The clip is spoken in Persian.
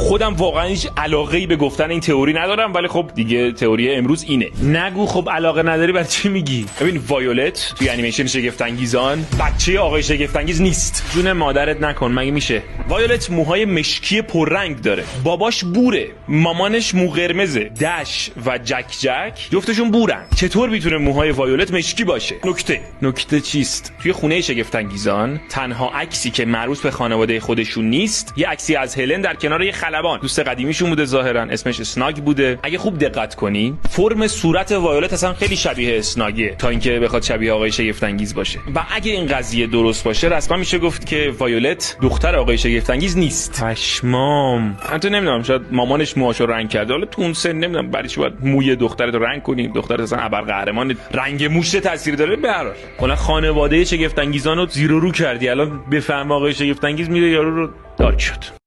خودم واقعا هیچ علاقه‌ای به گفتن این تئوری ندارم، ولی خب دیگه تئوری امروز اینه. نگو خب علاقه نداری برای چی میگی؟ ببین وایولت توی انیمیشن شگفت انگیزان بچه آقای شگفت انگیز نیست. جون مادرت نکن، مگه میشه؟ وایولت موهای مشکی پررنگ داره، باباش بوره، مامانش مو قرمزه. دش و جک جفتشون بورن. چطور میتونه موهای وایولت مشکی باشه؟ نکته چیست؟ توی خونه شگفت انگیزان تنها عکسی که معروف به خانواده خودشون نیست یه عکسی از هلن در کنار یه خلبان، دوست قدیمیشون بوده، ظاهرا اسمش اسناگ بوده. اگه خوب دقت کنی فرم صورت وایولت اصلا خیلی شبیه اسناگه تا اینکه بخواد شبیه آقای شگفت انگیز باشه. و اگه این قضیه درست باشه رسما میشه گفت که وایولت دختر آقای شگفت انگیز نیست. پشمام. حتی نمیدونم، شاید مامانش موهاشو رنگ کرده. حالا تو اون سن نمیدونم برای چی باید موی دخترت رو رنگ کنی؟ دخترت اصلا ابرقهرمان، رنگ موش تاثیر داره. به هر حال کلا خانواده شگفت انگیزانو زیر و رو کردی. الان بفهم آقای شگفت انگیز میره یارو رو دارک شد.